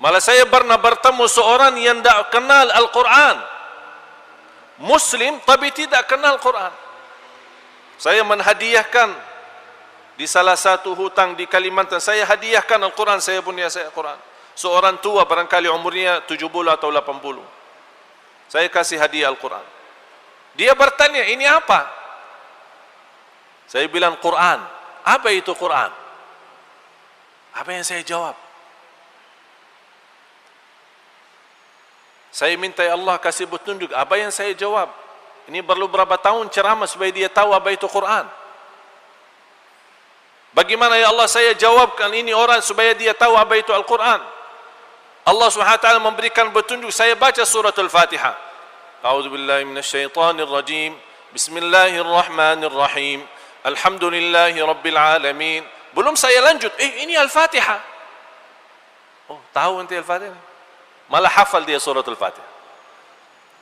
Malah saya pernah bertemu seorang yang tidak kenal Al-Quran, Muslim tapi tidak kenal Quran. Saya menhadiahkan di salah satu hutang di Kalimantan, saya hadiahkan Al-Quran, saya punya Quran. Seorang tua barangkali umurnya 70 atau 80. Saya kasih hadiah Al-Quran. Dia bertanya, ini apa? Saya bilang Quran. Apa itu Quran? Apa yang saya jawab? Saya minta Allah kasih petunjuk. Apa yang saya jawab? Ini perlu berapa tahun ceramah supaya dia tahu apa itu Quran. Bagaimana ya Allah saya jawabkan ini orang supaya dia tahu apa itu Al-Quran. Allah SWT memberikan petunjuk. Saya baca surah Al-Fatihah. A'udzubillahi minasyaitanirrajim. Bismillahirrahmanirrahim. Alhamdulillahi rabbil alamin. Belum saya lanjut, ini Al-Fatihah. Oh, tahu nanti Al-Fatihah? Malah hafal dia surah Al-Fatihah.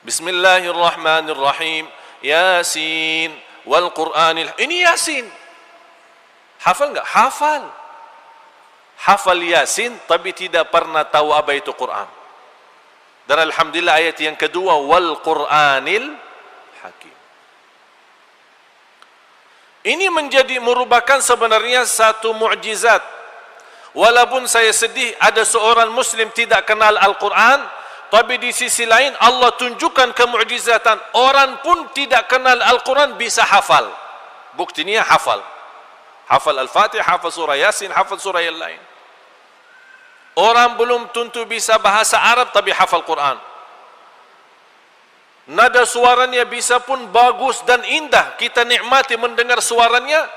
Bismillahirrahmanirrahim. Yasin wal Qur'anil. Ini Yasin. Hafal enggak? Hafal. Hafal Yasin tapi tidak pernah tahu apa itu Quran. Dan alhamdulillah ayat yang kedua wal Qur'anil Hakim. Ini merupakan sebenarnya satu mukjizat. Walaupun saya sedih ada seorang muslim tidak kenal Al-Quran, tapi di sisi lain Allah tunjukkan kemukjizatan. Orang pun tidak kenal Al-Quran bisa hafal. Buktinya hafal. Hafal Al-Fatihah, hafal surah Yasin, hafal surah yang lain. Orang belum tentu bisa bahasa Arab tapi hafal Quran. Nada suaranya bisa pun bagus dan indah. Kita nikmati mendengar suaranya.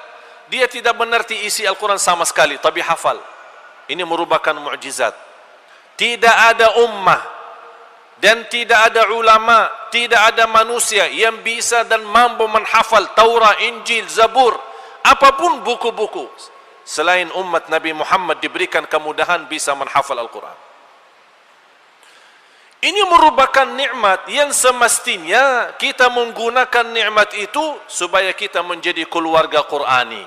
Dia tidak mengerti isi Al-Quran sama sekali, tapi hafal. Ini merupakan mukjizat. Tidak ada ummah dan tidak ada ulama, tidak ada manusia yang bisa dan mampu menghafal Taurat, Injil, Zabur, apapun buku-buku selain umat Nabi Muhammad diberikan kemudahan bisa menghafal Al-Quran. Ini merupakan nikmat yang semestinya kita menggunakan nikmat itu supaya kita menjadi keluarga Qurani.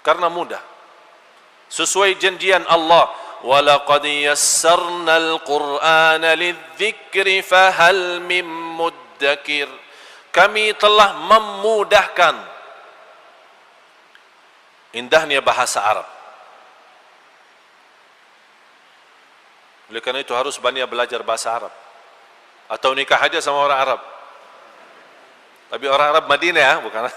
Karena mudah. Sesuai janjian Allah, وَلَقَدْ يَسَّرْنَا الْقُرْآنَ لِلذِّكْرِ فَهَلْ مِن مُدَّكِرٍ. Kami telah memudahkan. Indahnya bahasa Arab. Oleh karena itu harus banyak belajar bahasa Arab. Atau nikah aja sama orang Arab. Tapi orang Arab Madinah ya, bukan.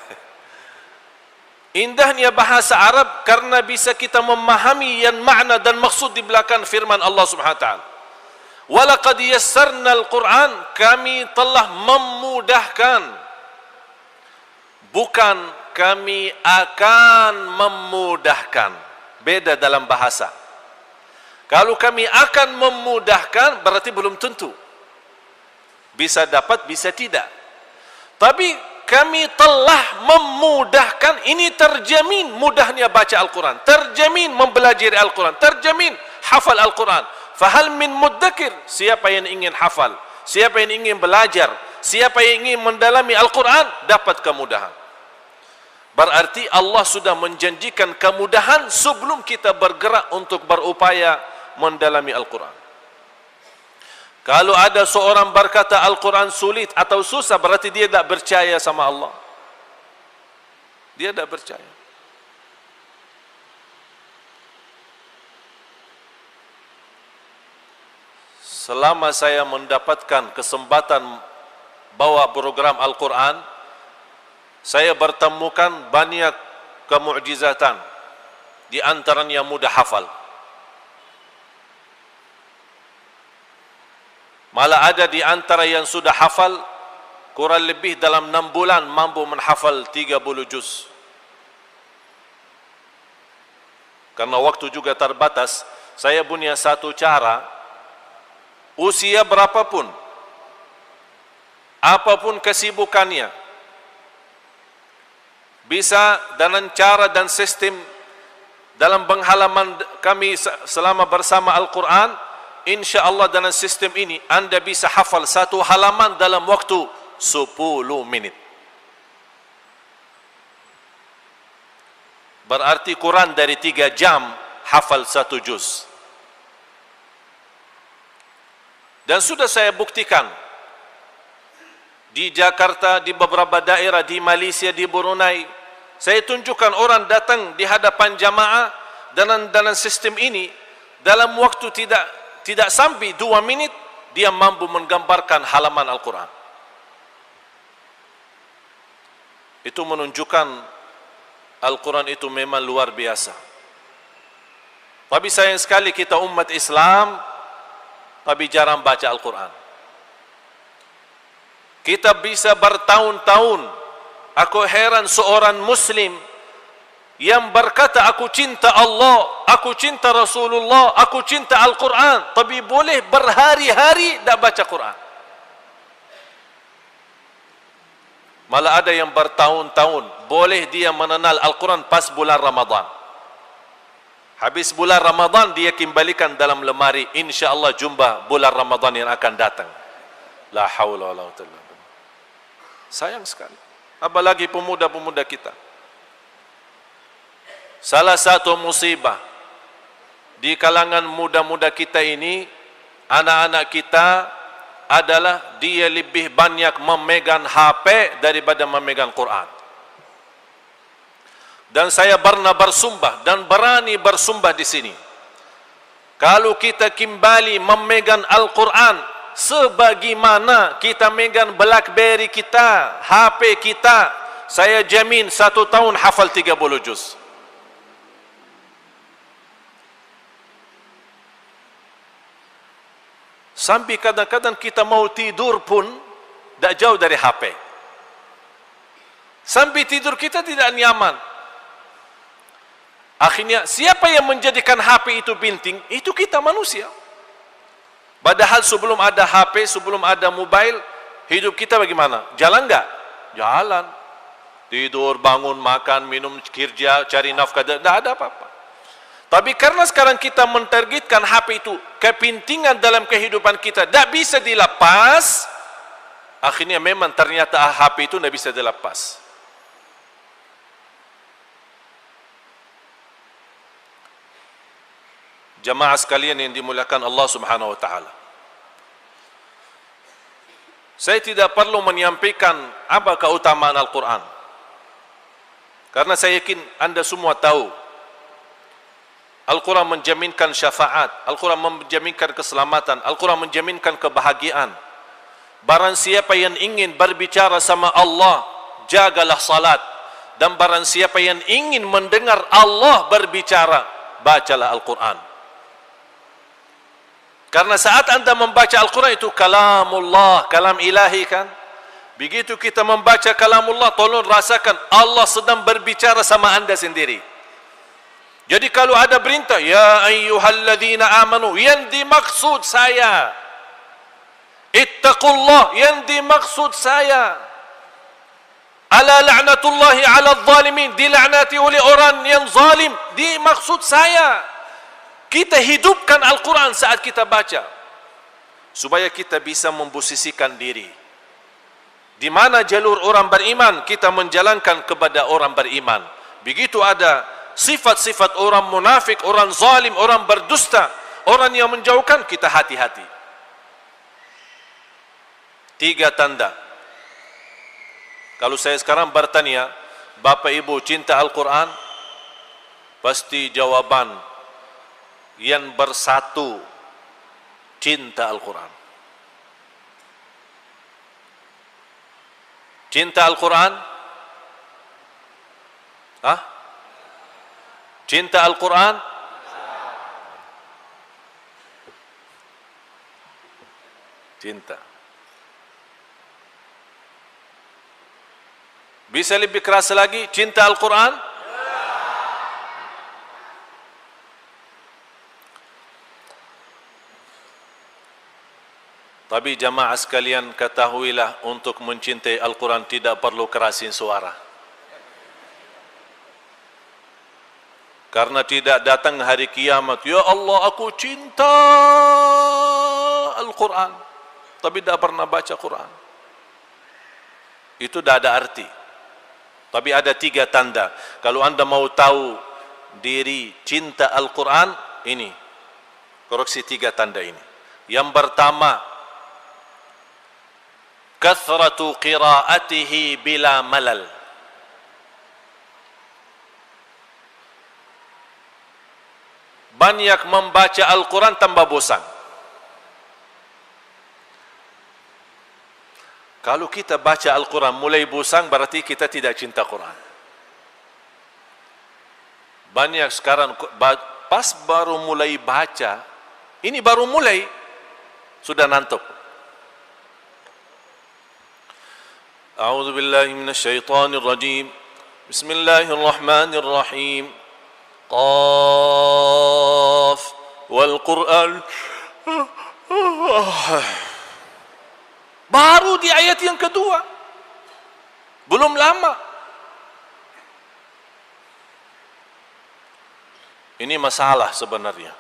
Indahnya bahasa Arab karena bisa kita memahami yang makna dan maksud di belakang firman Allah Subhanahu wa taala. Walaqad yassarna al-Quran, kami telah memudahkan. Bukan kami akan memudahkan. Beda dalam bahasa. Kalau kami akan memudahkan, berarti belum tentu. Bisa dapat, bisa tidak. Tapi kami telah memudahkan, ini terjamin mudahnya baca Al-Quran. Terjamin mempelajari Al-Quran. Terjamin hafal Al-Quran. Fahal min muddakir, siapa yang ingin hafal, siapa yang ingin belajar, siapa yang ingin mendalami Al-Quran, dapat kemudahan. Berarti Allah sudah menjanjikan kemudahan sebelum kita bergerak untuk berupaya mendalami Al-Quran. Kalau ada seorang berkata Al-Quran sulit atau susah, berarti dia tidak percaya sama Allah. Dia tidak percaya. Selama saya mendapatkan kesempatan bawa program Al-Quran, saya bertemukan banyak kemukjizatan. Di antaranya mudah hafal. Malah ada di antara yang sudah hafal kurang lebih dalam 6 bulan mampu menghafal 30 juz. Karena waktu juga terbatas, saya punya satu cara, usia berapapun, apapun kesibukannya, bisa dengan cara dan sistem dalam penghalaman kami selama bersama Al-Quran, insya Allah dengan sistem ini anda bisa hafal satu halaman dalam waktu 10 menit. Berarti kurang dari 3 jam hafal 1 juz. Dan sudah saya buktikan di Jakarta, di beberapa daerah, di Malaysia, di Brunei, saya tunjukkan orang datang di hadapan jamaah dalam sistem ini, dalam waktu tidak sampai 2 minit dia mampu menggambarkan halaman Al-Quran. Itu menunjukkan Al-Quran itu memang luar biasa. Tapi sayang sekali kita umat Islam tapi jarang baca Al-Quran. Kita bisa bertahun-tahun. Aku heran seorang Muslim yang berkata aku cinta Allah, aku cinta Rasulullah, aku cinta Al-Quran, tapi boleh berhari-hari tak baca Quran. Malah ada yang bertahun-tahun boleh dia mengenal Al-Quran pas bulan Ramadan. Habis bulan Ramadan dia kembalikan dalam lemari, insya-Allah jumpa bulan Ramadan yang akan datang. La haula wala quwwata illa billah. Sayang sekali. Apalagi pemuda-pemuda kita. Salah satu musibah di kalangan muda-muda kita ini, anak-anak kita adalah dia lebih banyak memegang HP daripada memegang Quran. Dan saya pernah bersumpah dan berani bersumpah di sini, kalau kita kembali memegang Al-Quran sebagaimana kita megang BlackBerry kita, HP kita, saya jamin 1 tahun hafal 30 juz. Sampai kadang-kadang kita mau tidur pun tak jauh dari HP. Sampai tidur kita tidak nyaman. Akhirnya siapa yang menjadikan HP itu penting? Itu kita manusia. Padahal sebelum ada HP, sebelum ada mobile, hidup kita bagaimana? Jalan enggak? Jalan. Tidur, bangun, makan, minum, kerja, cari nafkah, tidak ada apa-apa. Tapi karena sekarang kita mentargetkan HP itu kepentingan dalam kehidupan kita, tak bisa dilepas, akhirnya memang ternyata HP itu tak bisa dilepas. Jamaah sekalian yang dimuliakan Allah Subhanahu wa taala. Saya tidak perlu menyampaikan apa keutamaan Al-Quran. Karena saya yakin anda semua tahu. Al-Quran menjaminkan syafaat, Al-Quran menjaminkan keselamatan, Al-Quran menjaminkan kebahagiaan. Barang siapa yang ingin berbicara sama Allah, jagalah salat. Dan barang siapa yang ingin mendengar Allah berbicara, bacalah Al-Quran. Karena saat anda membaca Al-Quran itu kalamullah, kalam ilahi kan. Begitu kita membaca kalamullah, tolong rasakan Allah sedang berbicara sama anda sendiri. Jadi kalau ada perintah, ya ayyuhalladzina amanu, yang dimaksud saya. Ittaqullah, yang dimaksud saya. Ala la'natullahi ala zalimin, dilaknati oleh orang yang zalim, dimaksud saya. Kita hidupkan Al-Quran saat kita baca, supaya kita bisa memposisikan diri. Di mana jalur orang beriman, kita menjalankan kepada orang beriman. Begitu ada sifat-sifat orang munafik, orang zalim, orang berdusta, orang yang menjauhkan, kita hati-hati. 3 tanda. Kalau saya sekarang bertanya, Bapak Ibu cinta Al-Quran? Pasti jawaban yang bersatu, cinta Al-Quran. Cinta Al-Quran? Hah? Cinta Al-Quran? Cinta. Bisa lebih keras lagi, cinta Al-Quran? Tapi jamaah sekalian, ketahuilah untuk mencintai Al-Quran tidak perlu kerasin suara. Karena tidak datang hari kiamat, ya Allah aku cinta Al-Quran, tapi tidak pernah baca Quran. Itu tidak ada arti. Tapi ada 3 tanda. Kalau anda mau tahu diri cinta Al-Quran, ini koreksi 3 tanda ini. Yang pertama, kathratu qiraatihi bila malal. Banyak membaca Al-Quran tanpa bosan. Kalau kita baca Al-Quran mulai bosan, berarti kita tidak cinta Quran. Banyak sekarang pas baru mulai baca, ini baru mulai sudah ngantuk. A'udzu billahi minasyaitonir rajim. Bismillahirrahmanirrahim. Qaf wal Qur'an. Baru di ayat yang kedua. Belum lama. Ini masalah sebenarnya.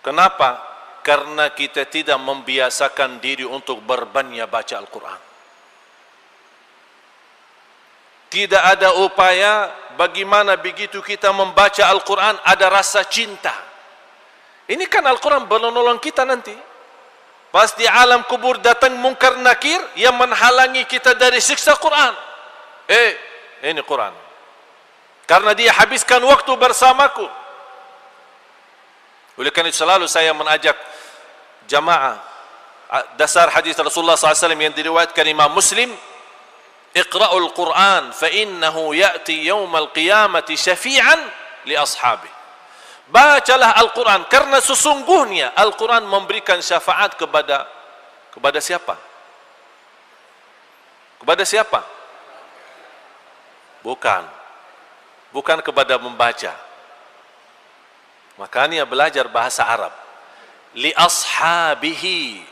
Kenapa? Karena kita tidak membiasakan diri untuk berbanyak baca Al-Quran. Tidak ada upaya bagaimana begitu kita membaca Al-Quran ada rasa cinta. Ini kan Al-Quran menolong kita nanti. Pas di alam kubur datang mungkar nakir yang menghalangi kita dari siksa Quran. Ini Quran. Karena dia habiskan waktu bersamaku. Oleh karena itu selalu saya mengajak jamaah dasar hadis Rasulullah SAW yang diriwayatkan Imam Muslim, Iqra'ul Quran fa innahu ya'ti yawmal qiyamati syafi'an li ashabi. Bacalah Al-Quran karena sesungguhnya Al-Quran memberikan syafaat kepada siapa? Kepada siapa? Bukan kepada membaca. Makanya belajar bahasa Arab. Li ashabihi,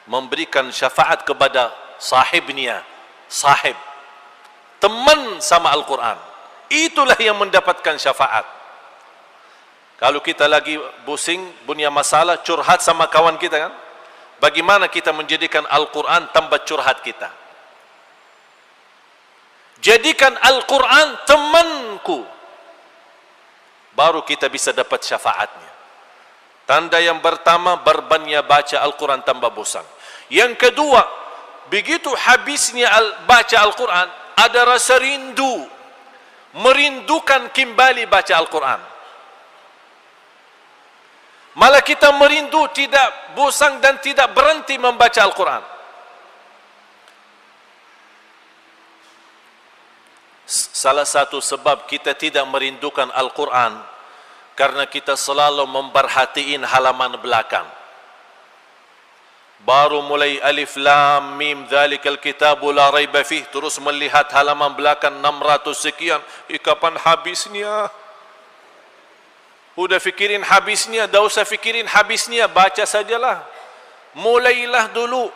memberikan syafaat kepada sahibnya, sahib, teman sama Al-Quran. Itulah yang mendapatkan syafaat. Kalau kita lagi pusing, punya masalah, curhat sama kawan kita kan? Bagaimana kita menjadikan Al-Quran tambah curhat kita? Jadikan Al-Quran temanku, baru kita bisa dapat syafaatnya. Tanda yang pertama, berbanyak baca Al-Quran tambah bosan. Yang kedua, begitu habisnya baca Al-Quran, ada rasa rindu, merindukan kembali baca Al-Quran. Malah kita merindu, tidak bosan dan tidak berhenti membaca Al-Quran. Salah satu sebab kita tidak merindukan Al-Quran karena kita selalu memperhatiin halaman belakang. Baru mulai alif lam mim dzalikal kitabu la raiba fih, terus melihat halaman belakang 600 sekian, kapan habisnya? Udah fikirin habisnya, dah usah fikirin habisnya, baca sajalah. Mulailah dulu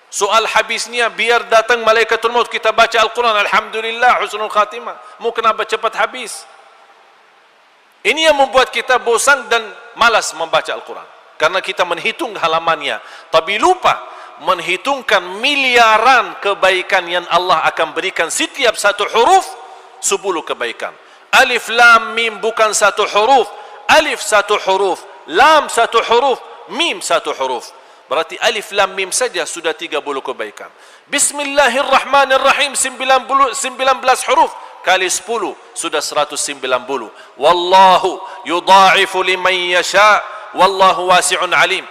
soal habisnya, biar datang malaikatul maut kita baca Al-Quran, alhamdulillah husnul khatimah. Mau kenapa cepat habis? Ini yang membuat kita bosan dan malas membaca Al-Quran, karena kita menghitung halamannya tapi lupa menghitungkan miliaran kebaikan yang Allah akan berikan. Setiap satu huruf 10 kebaikan. Alif lam mim bukan satu huruf, alif satu huruf, lam satu huruf, mim satu huruf. Berarti alif lam mim saja sudah 30 kebaikan. Bismillahirrahmanirrahim 19 huruf kali 10 sudah 190. Wallahu yudha'ifu liman yasha wallahu wasi'un alim.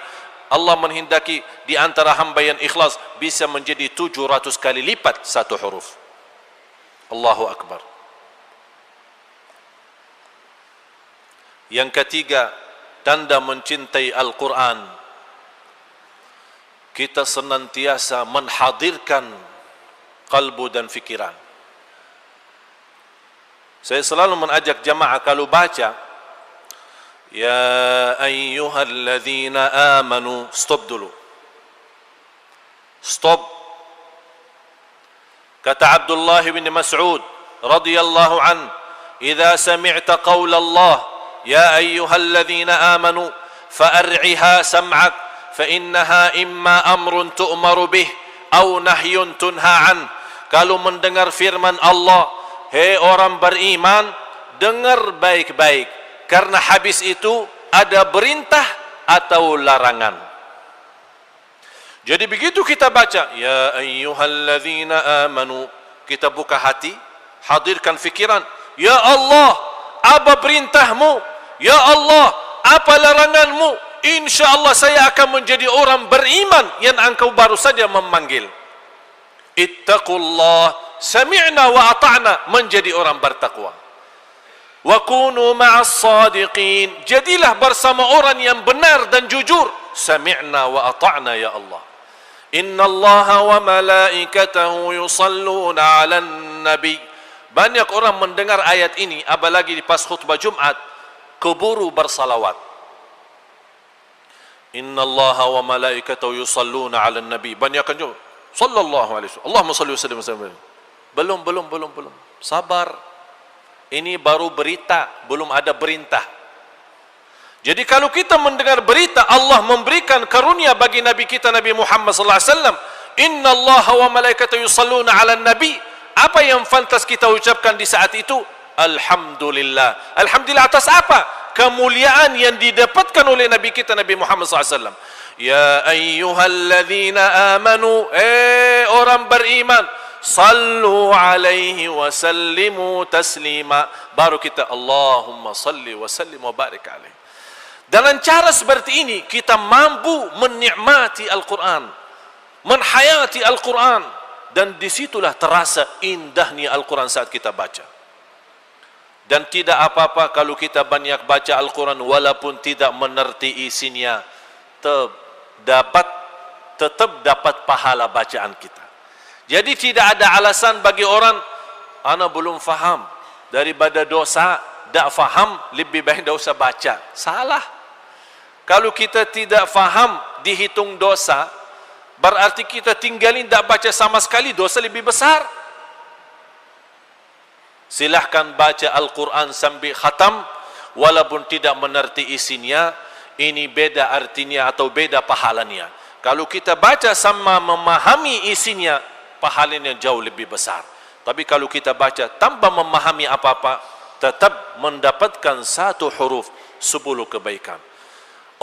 Allah menghendaki di antara hamba yang ikhlas bisa menjadi 700 kali lipat satu huruf. Allahu akbar. Yang ketiga, tanda mencintai Al-Quran, kita senantiasa menghadirkan kalbu dan fikiran. Saya selalu mengajak jamaah kalau baca, ya ayyuhalladzina amanu, stop dulu. Stop. Kata Abdullah bin Mas'ud radhiyallahu an, idza sami'ta qaula Allah ya ayyuhalladzina amanu fa'ar'iha sam'ak fa innaha imma amrun tu'maru bih aw nahyun tunha an. Kalau mendengar firman Allah, hei orang beriman, dengar baik-baik, karena habis itu ada perintah atau larangan. Jadi begitu kita baca, ya ayyuhalladzina amanu, kita buka hati, hadirkan fikiran, ya Allah, apa perintahmu? Ya Allah, apa laranganmu? InsyaAllah saya akan menjadi orang beriman yang engkau baru saja memanggil. Ittaqullah, sami'na wa ata'na, menjadi orang bertakwa. Wa kunu ma'as sadiqin, jadilah bersama orang yang benar dan jujur. Sami'na wa ata'na ya Allah. Inna Allaha wa malaikatahu yusalluna 'alan nabi. Banyak orang mendengar ayat ini, apalagi di pas khutbah Jumat, keburu bersalawat. Inna Allaha wa malaikatahu yusalluna 'alan nabi. Banyak kan juga sallallahu alaihi wasallam. Allahumma shalli wa sallim. Belum. Sabar. Ini baru berita, belum ada perintah. Jadi kalau kita mendengar berita Allah memberikan karunia bagi Nabi kita Nabi Muhammad sallallahu alaihi wasallam, Inna Allaha wa malaikatahu yusalluna 'alan nabi, apa yang pantas kita ucapkan di saat itu? Alhamdulillah. Alhamdulillah atas apa? Kemuliaan yang didapatkan oleh Nabi kita Nabi Muhammad sallallahu alaihi wasallam. Ya ayyuhalladzina amanu, orang beriman, sallu alaihi wa sallimu taslima. Baru kita Allahumma salli wa sallim wa barik alaihi. Dengan cara seperti ini kita mampu menikmati Al-Quran, menhayati Al-Quran, dan disitulah terasa indahnya Al-Quran saat kita baca. Dan tidak apa-apa kalau kita banyak baca Al-Quran walaupun tidak mengerti isinya, tetap dapat pahala bacaan kita. Jadi tidak ada alasan bagi orang, ana belum faham, daripada dosa, tak faham, lebih baik tak usah baca. Salah. Kalau kita tidak faham dihitung dosa, berarti kita tinggalin tak baca sama sekali, dosa lebih besar. Silahkan baca Al-Quran sampai khatam, walaupun tidak mengerti isinya, ini beda artinya atau beda pahalanya. Kalau kita baca sama memahami isinya, pahalanya jauh lebih besar. Tapi kalau kita baca tanpa memahami apa-apa, tetap mendapatkan satu huruf 10 kebaikan.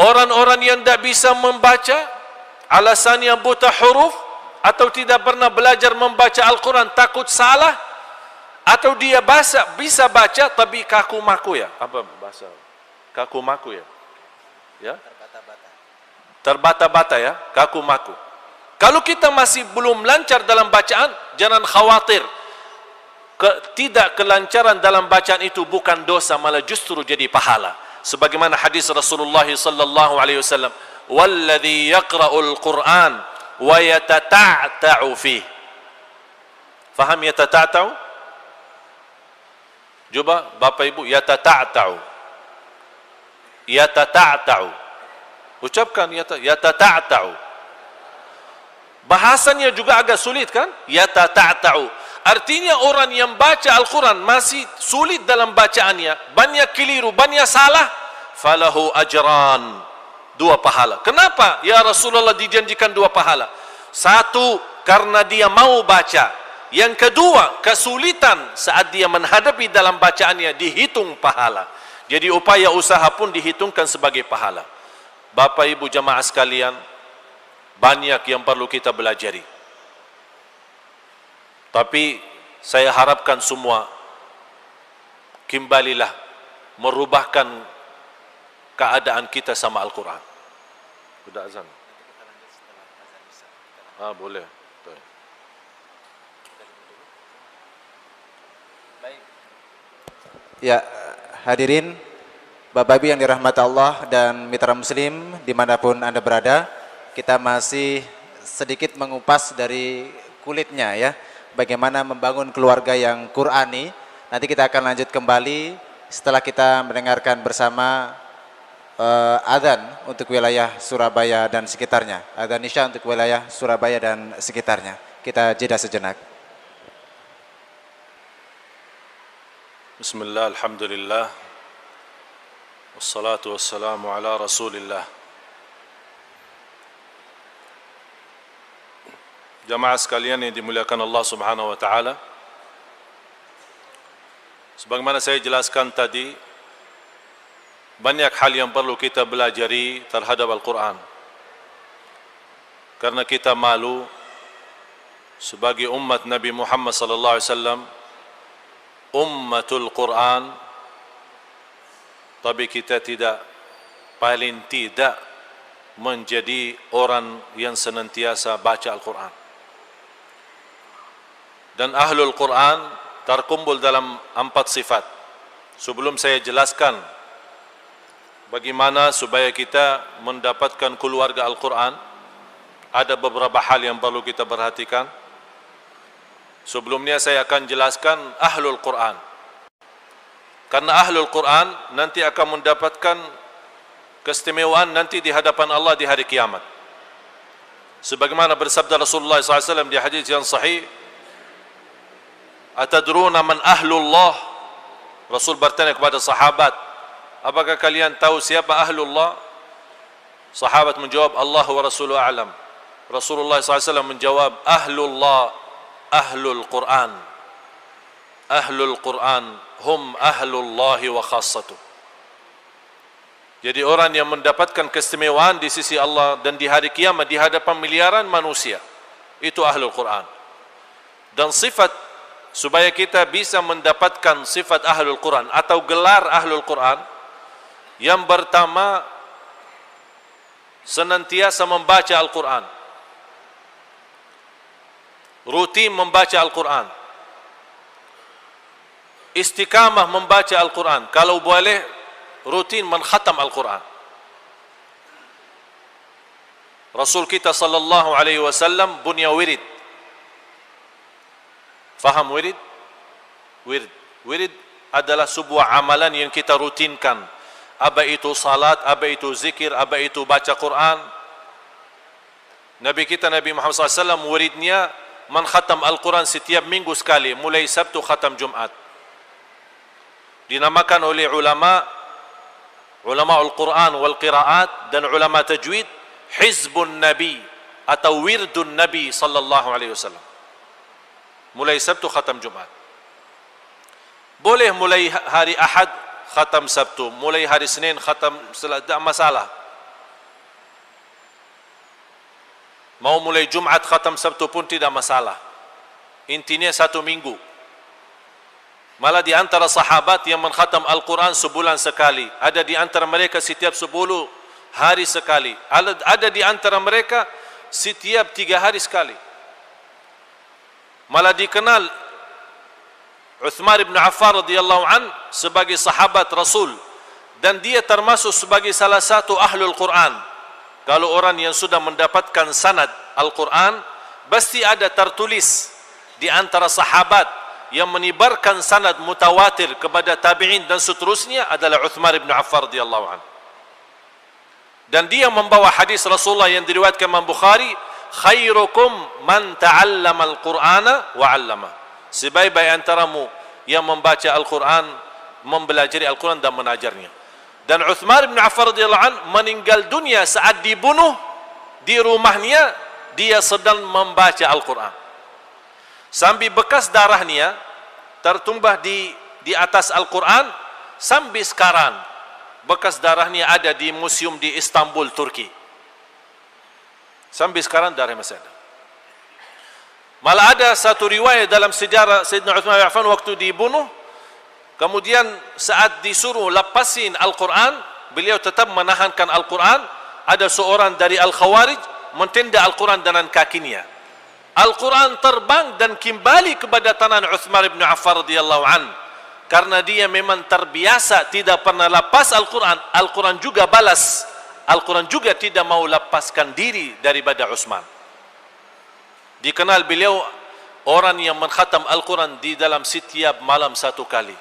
Orang-orang yang tidak bisa membaca, alasannya buta huruf, atau tidak pernah belajar membaca Al-Quran, takut salah, atau dia bisa baca tapi kaku maku ya. Apa bahasa? Kaku maku ya? Ya? Terbata-bata ya, kaku maku. Kalau kita masih belum lancar dalam bacaan, jangan khawatir. Tidak kelancaran dalam bacaan itu bukan dosa, malah justru jadi pahala. Sebagaimana hadis Rasulullah sallallahu alaihi wasallam, "Walladzi yaqra'ul Qur'an wa yatata'ta'u fihi." Faham yatata'ta'u? Coba Bapak Ibu, yatata'ta'u. Yatata'ta'u. Ucapkan yatata'ta'u. Bahasanya juga agak sulit kan? Yatata'ta'u. Artinya orang yang baca Al-Quran masih sulit dalam bacaannya, banyak keliru, banyak salah, falahu ajran, 2 pahala. Kenapa ya Rasulullah dijanjikan 2 pahala? Satu, karena dia mau baca. Yang kedua, kesulitan saat dia menghadapi dalam bacaannya dihitung pahala. Jadi upaya usaha pun dihitungkan sebagai pahala. Bapak Ibu jamaah sekalian, banyak yang perlu kita belajari. Tapi saya harapkan semua kembalilah merubahkan keadaan kita sama Al-Quran. Sudah azan? Boleh. Ya, hadirin, Bapak Ibu yang dirahmati Allah dan mitra muslim dimanapun Anda berada, kita masih sedikit mengupas dari kulitnya ya, bagaimana membangun keluarga yang Qurani. Nanti kita akan lanjut kembali setelah kita mendengarkan bersama adzan untuk wilayah Surabaya dan sekitarnya, adzan isya untuk wilayah Surabaya dan sekitarnya. Kita jeda sejenak. Bismillah, alhamdulillah, wassalatu wassalamu ala rasulillah. Jamaah sekalian yang dimuliakan Allah subhanahu wa ta'ala, sebagaimana saya jelaskan tadi, banyak hal yang perlu kita belajari terhadap Al-Quran. karena kita malu sebagai umat Nabi Muhammad sallallahu alaihi wasallam, ummatul Quran, tapi kita paling tidak menjadi orang yang senantiasa baca Al-Quran. Dan ahlul Quran terkumpul dalam 4 sifat. Sebelum saya jelaskan bagaimana supaya kita mendapatkan keluarga Al-Quran, ada beberapa hal yang perlu kita perhatikan. Sebelumnya saya akan jelaskan ahlul Quran. Karena ahlul Quran nanti akan mendapatkan keistimewaan nanti di hadapan Allah di hari kiamat. Sebagaimana bersabda Rasulullah SAW di hadis yang sahih, "Atadruna man ahlullah?" Rasul bertanya kepada sahabat, apakah kalian tahu siapa ahlullah? Sahabat menjawab, Allah wa Rasuluhu a'lam. Rasulullah SAW menjawab, ahlullah ahlul Quran. Ahlul Quran hum ahlullahi wa khassatuh. Jadi orang yang mendapatkan keistimewaan di sisi Allah dan di hari kiamat di hadapan miliaran manusia, itu ahlul Quran. Dan sifat supaya kita bisa mendapatkan sifat ahlul Quran atau gelar ahlul Quran, yang pertama senantiasa membaca Al-Quran, rutin membaca Al-Quran, istiqamah membaca Al-Quran, kalau boleh rutin menkhatam Al-Quran. Rasul kita sallallahu alaihi wasallam punya wirid. Faham wirid? Wirid adalah sebuah amalan yang kita rutinkan. Apa itu salat, apa itu zikir, apa itu baca Quran. Nabi kita Nabi Muhammad SAW wiridnya menkhatam Al-Quran setiap minggu sekali, mulai Sabtu khatam Jumat. Dinamakan oleh ulama Al-Quran wal qiraat dan ulama tajwid Hizbun Nabi atau Wirdun Nabi sallallahu alaihi wasallam. Mulai Sabtu khatam Jumat. Boleh mulai hari Ahad khatam Sabtu, mulai hari Senin khatam, tidak masalah. Mau mulai Jumat khatam Sabtu pun tidak masalah. Intinya 1 minggu. Malah di antara sahabat yang mengkhatam Al-Quran sebulan sekali. Ada di antara mereka setiap 10 hari sekali. Ada di antara mereka setiap 3 hari sekali. Malah dikenal Uthman bin Affan radhiyallahu an sebagai sahabat Rasul, dan dia termasuk sebagai salah satu ahlul Quran. Kalau orang yang sudah mendapatkan sanad Al-Quran, pasti ada tertulis di antara sahabat yang menyebarkan sanad mutawatir kepada tabi'in dan seterusnya adalah Uthman bin Affan radhiyallahu an. Dan dia membawa hadis Rasulullah yang diriwayatkan Imam Bukhari, khairukum man ta'allama al-Qur'ana wa 'allama. Sebaik-baik antaramu yang membaca Al-Quran, mempelajari Al-Quran dan menajarnya. Dan Uthman bin Affan radhiyallahu an meninggal dunia saat dibunuh di rumahnya, dia sedang membaca Al-Quran. Sampai bekas darahnya tertumbah di atas Al-Quran, sampai sekarang bekas darahnya ada di museum di Istanbul, Turki. Sampai sekarang darah masih ada. Malah ada satu riwayat dalam sejarah Sayyidina Uthman bin Affan waktu dibunuh, kemudian saat disuruh lepasin Al-Quran, beliau tetap menahankan Al-Quran. Ada seorang dari Al-Khawarij mentenda Al-Quran dengan kakinya. Al-Quran terbang dan kembali kepada tangan Uthman bin Affan radhiyallahu an. Karena dia memang terbiasa tidak pernah lepas Al-Quran, Al-Quran juga balas. Al-Quran juga tidak mau lepaskan diri daripada Uthman. Dikenal beliau orang yang menkhatam Al-Quran di dalam setiap malam 1 kali.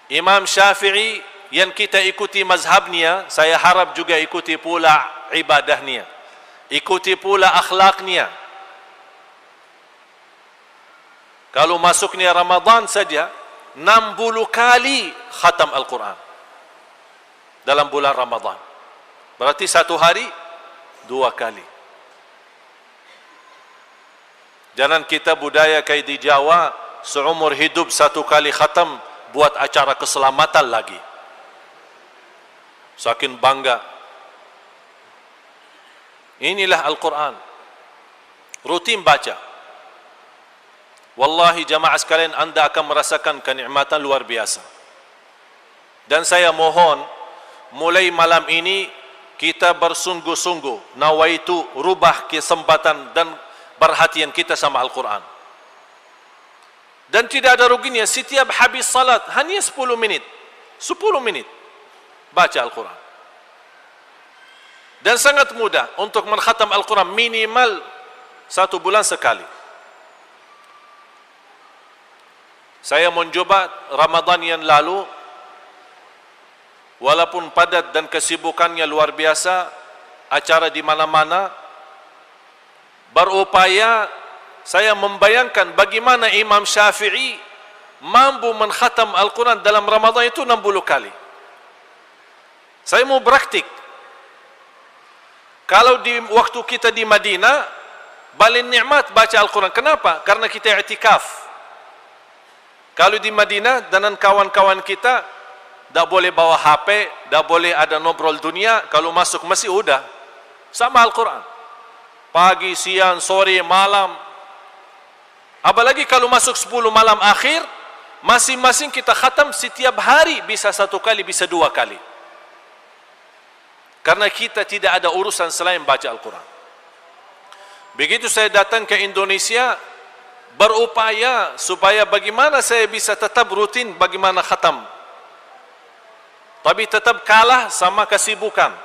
Imam Syafi'i yang kita ikuti mazhabnya, saya harap juga ikuti pula ibadahnya, ikuti pula akhlaknya. Kalau masuknya Ramadan saja 60 kali khatam Al-Quran dalam bulan Ramadan. Berarti 1 hari 2 kali. Jangan kita budaya kayak di Jawa, seumur hidup 1 kali khatam, buat acara keselamatan lagi. Saking bangga. Inilah Al-Quran. Rutin baca. Wallahi jamaah sekalian, anda akan merasakan kenikmatan luar biasa. Dan saya mohon, mulai malam ini kita bersungguh-sungguh nawaitu rubah kesempatan dan perhatian kita sama Al-Quran. Dan tidak ada ruginya setiap habis salat hanya 10 menit 10 menit baca Al-Quran. Dan sangat mudah untuk mengkhatam Al-Quran, minimal 1 bulan sekali. Saya mencoba Ramadan yang lalu, walaupun padat dan kesibukannya luar biasa, acara di mana-mana, berupaya saya membayangkan bagaimana Imam Syafi'i mampu mengkhatam Al-Quran dalam Ramadan itu 60 kali. Saya mau praktik. Kalau di waktu kita di Madinah, paling nikmat baca Al-Quran. Kenapa? Karena kita i'tikaf. Kalau di Madinah dengan kawan-kawan kita, tak boleh bawa HP, tak boleh ada ngobrol dunia. Kalau masuk masih udah sama Al-Quran. Pagi, siang, sore, malam. Apalagi kalau masuk 10 malam akhir, masing-masing kita khatam setiap hari, bisa 1 kali, bisa 2 kali. Karena kita tidak ada urusan selain baca Al-Quran. Begitu saya datang ke Indonesia, berupaya supaya bagaimana saya bisa tetap rutin bagaimana khatam. Tapi tetap kalah sama kesibukan.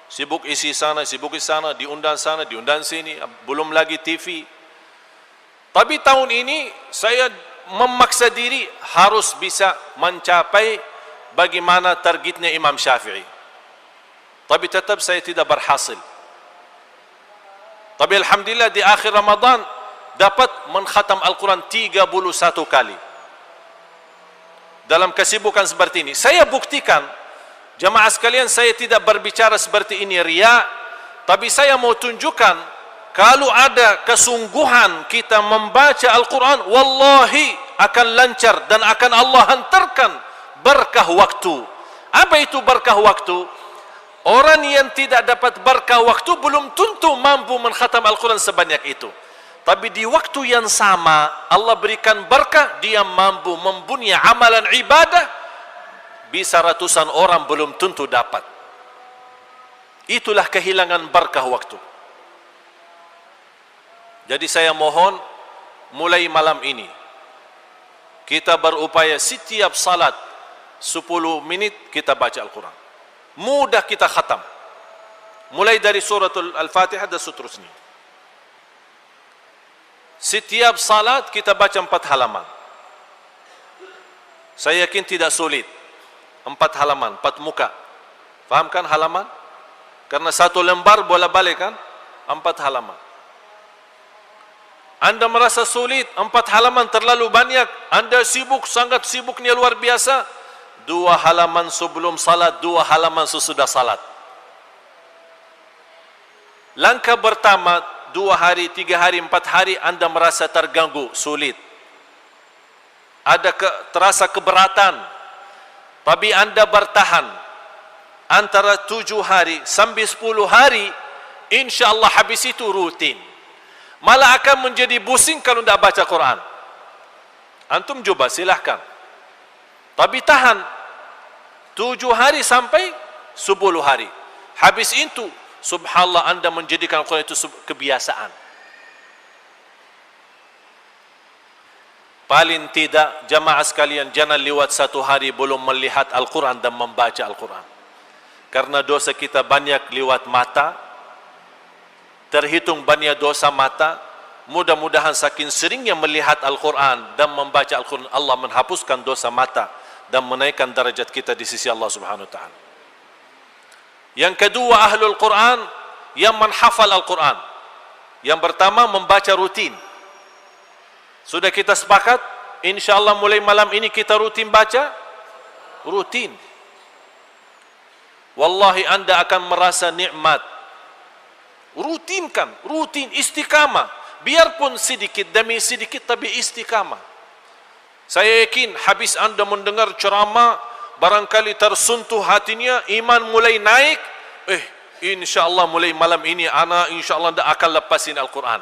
Sibuk isi sana, sibuk isi sana, diundang sini, belum lagi TV. Tapi tahun ini saya memaksa diri harus bisa mencapai bagaimana targetnya Imam Syafi'i. Tapi tetap saya tidak berhasil. Tapi alhamdulillah di akhir Ramadan dapat mengkhatam Al-Quran 31 kali. Dalam kesibukan seperti ini, saya buktikan, jamaah sekalian, saya tidak berbicara seperti ini riya, tapi saya mau tunjukkan kalau ada kesungguhan kita membaca Al-Quran, wallahi akan lancar dan akan Allah hantarkan berkah waktu. Apa itu berkah waktu? Orang yang tidak dapat berkah waktu belum tentu mampu mengkhatam Al-Quran sebanyak itu. Tapi di waktu yang sama Allah berikan berkah, dia mampu mempunyai amalan ibadah bisa ratusan orang belum tentu dapat. Itulah kehilangan berkah waktu. Jadi saya mohon, mulai malam ini kita berupaya setiap salat 10 menit kita baca Al-Quran. Mudah kita khatam. Mulai dari suratul Al-Fatihah dan seterusnya. Setiap salat kita baca 4 halaman. Saya yakin tidak sulit. 4 halaman, 4 muka. Faham kan halaman? Karena 1 lembar bolak-balik kan? 4 halaman. Anda merasa sulit, 4 halaman terlalu banyak, Anda sibuk, sangat sibuknya luar biasa, 2 halaman sebelum salat, 2 halaman sesudah salat. Langkah pertama, 2 hari, 3 hari, 4 hari Anda merasa terganggu, sulit. Ada terasa keberatan. Tapi Anda bertahan antara 7 hari sampai 10 hari, insya-Allah habis itu rutin. Malah akan menjadi pusing kalau tidak baca Quran. Antum coba silahkan. Tapi tahan 7 hari sampai 10 hari. Habis itu subhanallah Anda menjadikan Quran itu kebiasaan. Paling tidak jamaah sekalian, jangan lewat 1 hari belum melihat Al-Quran dan membaca Al-Quran. Karena dosa kita banyak lewat mata, terhitung banyak dosa mata. Mudah-mudahan saking seringnya melihat Al-Quran dan membaca Al-Quran, Allah menghapuskan dosa mata dan menaikkan derajat kita di sisi Allah Subhanahu wa taala. Yang kedua, ahlul Quran yang menghafal Al-Quran. Yang pertama, membaca rutin. Sudah kita sepakat, insyaallah mulai malam ini kita rutin baca, rutin. Wallahi Anda akan merasa nikmat. Rutinkan, rutin, istiqamah. Biarpun sedikit demi sedikit, tapi istiqamah. Saya yakin habis Anda mendengar ceramah, barangkali tersentuh hatinya, iman mulai naik. InsyaAllah mulai malam ini ana insyaAllah tidak akan lepasin Al-Quran.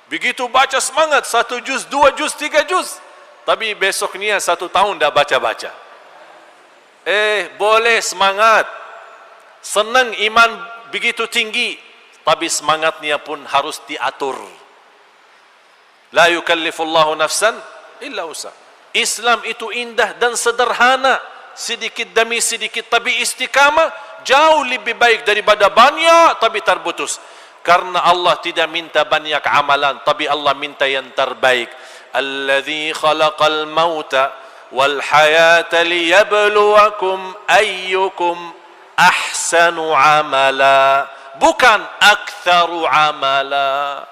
Begitu baca semangat 1 juz, 2 juz, 3 juz. Tapi besoknya 1 tahun dah baca-baca. Boleh semangat. Senang iman begitu tinggi, tapi semangatnya pun harus diatur. La yukallifullahu nafsan illa usaha. Islam itu indah dan sederhana, sedikit demi sedikit, tapi istiqamah jauh lebih baik daripada banyak tapi terputus. Karena Allah tidak minta banyak amalan, tapi Allah minta yang terbaik. Alladzi khalaqal mauta wal hayata liyabluwakum ayyukum ahsanu amala, bukan aktsaru amala.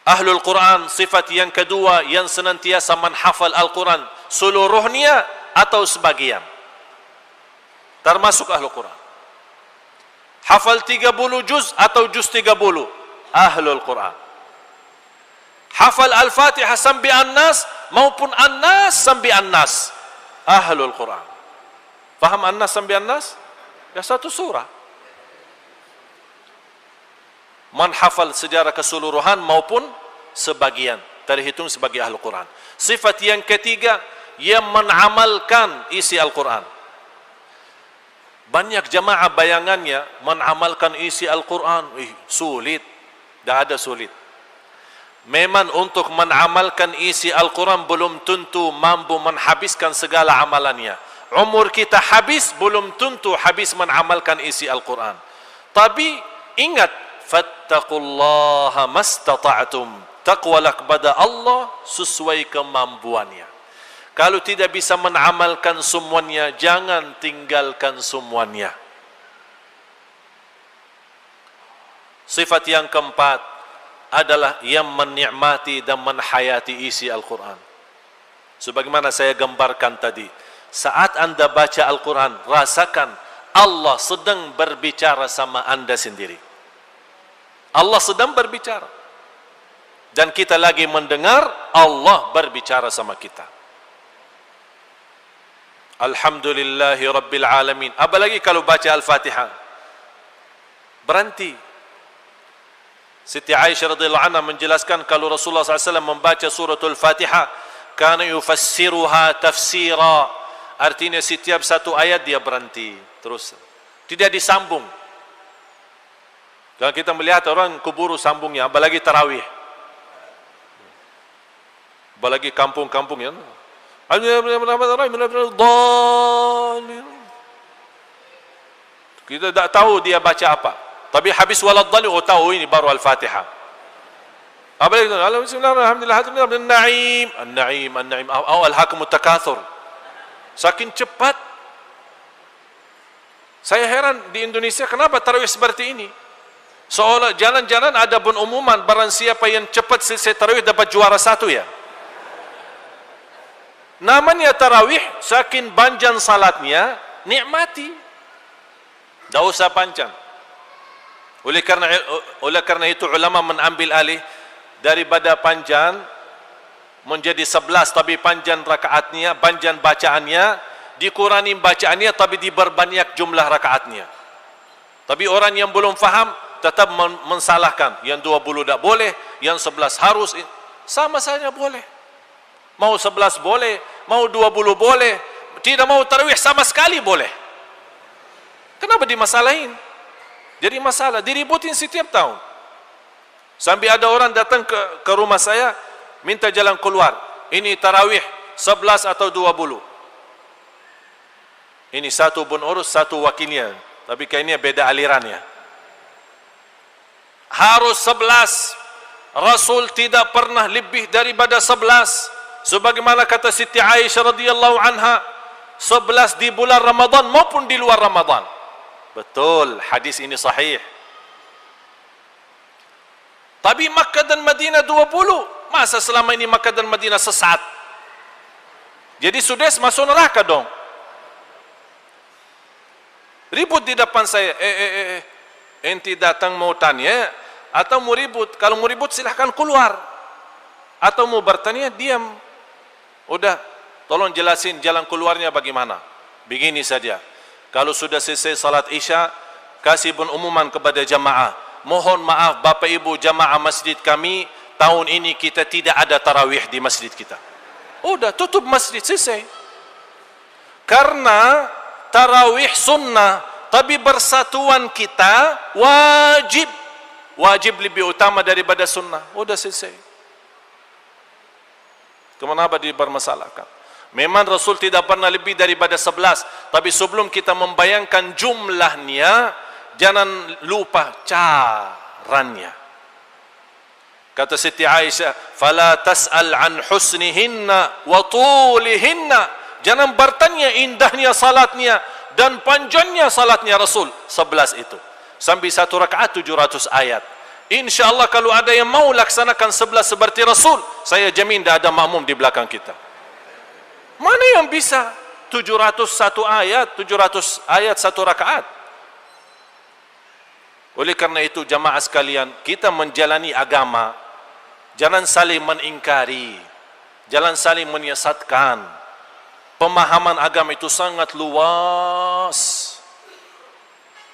Ahlul Quran sifat yang kedua yang senantiasa menghafal Al-Quran seluruhnya atau sebagian, termasuk Ahlul Quran. Hafal 30 juz atau juz 30, Ahlul Quran. Hafal Al-Fatihah sampai An-Nas maupun An-Nas sampai An-Nas, Ahlul Quran. Faham An-Nas sampai An-Nas? Ya satu surah. Menghafal secara keseluruhan maupun sebagian, terhitung sebagai Ahlul Quran. Sifat yang ketiga, yang mengamalkan isi Al-Quran. Banyak jamaah bayangannya mengamalkan isi Al-Quran, sulit. Tidak ada sulit. Memang untuk mengamalkan isi Al-Quran belum tentu mampu menghabiskan segala amalannya. Umur kita habis, belum tentu habis mengamalkan isi Al-Quran. Tapi ingat, fattaqullaha mastata'tum, taqwalah kepada Allah sesuai kemampuannya. Kalau tidak bisa mengamalkan semuanya, jangan tinggalkan semuanya. Sifat yang keempat adalah yang menikmati dan menhayati isi Al-Quran. Sebagaimana saya gambarkan tadi, saat anda baca Al-Quran, rasakan Allah sedang berbicara sama anda sendiri. Allah sedang berbicara, dan kita lagi mendengar Allah berbicara sama kita. Alhamdulillahi Rabbil Alamin. Apalagi kalau baca Al-Fatihah, berhenti. Siti Aisyah radhiyallahu anha menjelaskan kalau Rasulullah SAW membaca suratul Fatihah, kana yufassiruha tafsira. Artinya setiap satu ayat dia berhenti terus, tidak disambung. Kalau kita melihat orang kuburu sambungnya, apalagi tarawih, apalagi kampung-kampung ya, kita tidak tahu dia baca apa, tapi habis waladhdallin, oh tahu ini baru Al-Fatihah. Apalagi alhamdulillah, an-na'im, an-na'im, an-na'im, alhaakumut takatsur. Saking cepat. Saya heran di Indonesia kenapa tarawih seperti ini. Seolah jalan-jalan ada pengumuman, barang siapa yang cepat selesai tarawih dapat juara 1 ya. Namanya tarawih, saking panjang salatnya, nikmati. Tidak usah panjang. Oleh karena itu ulama mengambil alih daripada panjang menjadi 11, tapi panjang rakaatnya, panjang bacaannya, dikurangi bacaannya, tapi diperbanyak jumlah rakaatnya. Tapi orang yang belum faham tetap mensalahkan, yang 20 tidak boleh, yang 11 harus. Sama saja boleh. Mau 11 boleh, mau 20 boleh, tidak mau tarawih sama sekali boleh. Kenapa dimasalahin? Jadi masalah, diributin setiap tahun. Sampai ada orang datang ke rumah saya, minta jalan keluar. Ini tarawih 11 atau 20. Ini satu pun urus, satu wakilnya. Tapi kayaknya beda alirannya. Harus 11. Rasul tidak pernah lebih daripada 11. Sebagaimana kata Siti Aisyah radhiyallahu anha, 11 di bulan Ramadan maupun di luar Ramadan. Betul, hadis ini sahih. Tapi Makkah dan Madinah 20. Masa selama ini Makkah dan Madinah sesat? Jadi sudah masuk neraka dong. Ribut di depan saya. Enti datang mau tanya atau mau ribut? Kalau mau ribut silahkan keluar. Atau mau bertanya, diam. Udah, tolong jelasin jalan keluarnya bagaimana. Begini saja. Kalau sudah selesai salat Isya, kasih pengumuman kepada jamaah, mohon maaf Bapak Ibu jamaah masjid kami, tahun ini kita tidak ada tarawih di masjid kita. Udah, tutup masjid, selesai. Karena tarawih sunnah, tapi bersatuan kita wajib. Wajib lebih utama daripada sunnah. Udah, selesai. Kenapa dipermasalahkan? Memang Rasul tidak pernah lebih daripada 11, tapi sebelum kita membayangkan jumlahnya, jangan lupa caranya. Kata Siti Aisyah, "Fala tas'al an husnihinna wa tulihinna." Jangan bertanya indahnya salatnya dan panjangnya salatnya Rasul. 11 itu. Sampai satu rakaat 700 ayat. InsyaAllah kalau ada yang mau laksanakan 11 seperti Rasul, saya jamin tidak ada makmum di belakang kita. Mana yang bisa 701 ayat, 700 ayat satu rakaat? Oleh karena itu jamaah sekalian, kita menjalani agama, jangan saling mengingkari, jangan saling menyesatkan. Pemahaman agama itu sangat luas.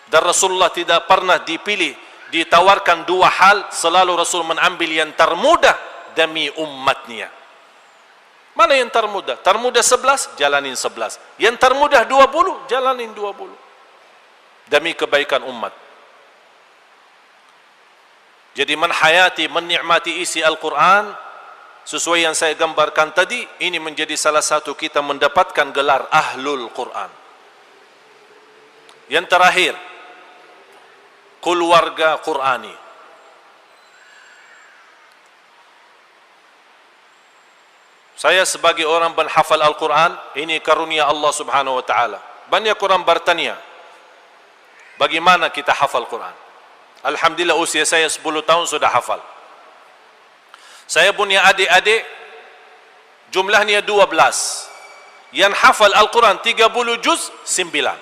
Dan Rasulullah tidak pernah dipilih, ditawarkan dua hal, selalu Rasul mengambil yang termudah demi umatnya. Mana yang termudah? Termudah 11, jalanin 11. Yang termudah 20, jalanin 20. Demi kebaikan umat. Jadi menhayati, menikmati isi Al-Quran, sesuai yang saya gambarkan tadi, ini menjadi salah satu kita mendapatkan gelar Ahlul Quran. Yang terakhir, keluarga Qurani. Saya sebagai orang penghafal Al-Quran, ini karunia Allah subhanahu wa ta'ala. Banyak orang bertanya, bagaimana kita hafal Quran? Alhamdulillah usia saya 10 tahun sudah hafal. Saya punya adik-adik, jumlahnya 12. Yang hafal Al-Quran 30 juz, 9.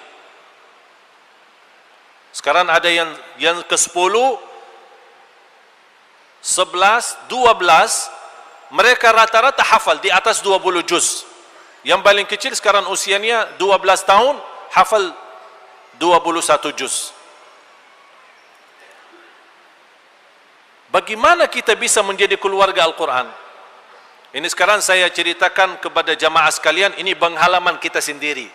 Sekarang ada yang ke-10, 11, 12, mereka rata-rata hafal di atas 20 juz. Yang paling kecil sekarang usianya 12 tahun, hafal 21 juz. Bagaimana kita bisa menjadi keluarga Al-Quran? Ini sekarang saya ceritakan kepada jamaah sekalian, ini pengalaman kita sendiri.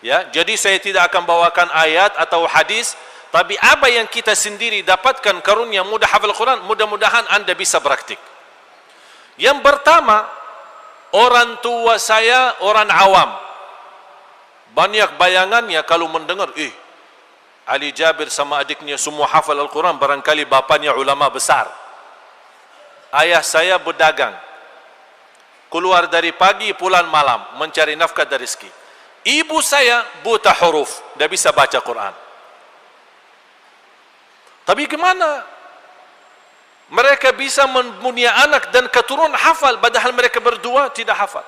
Ya, jadi saya tidak akan bawakan ayat atau hadis, tapi apa yang kita sendiri dapatkan karunia mudah hafal Al-Quran, mudah-mudahan Anda bisa praktik. Yang pertama, orang tua saya orang awam. Banyak bayangannya kalau mendengar, Ali Jabir sama adiknya semua hafal Al-Quran, barangkali bapaknya ulama besar. Ayah saya berdagang, keluar dari pagi pulang malam mencari nafkah dan rezeki. Ibu saya buta huruf, tidak bisa baca Quran. Tapi gimana mereka bisa mempunyai anak dan keturunan hafal, padahal mereka berdua tidak hafal?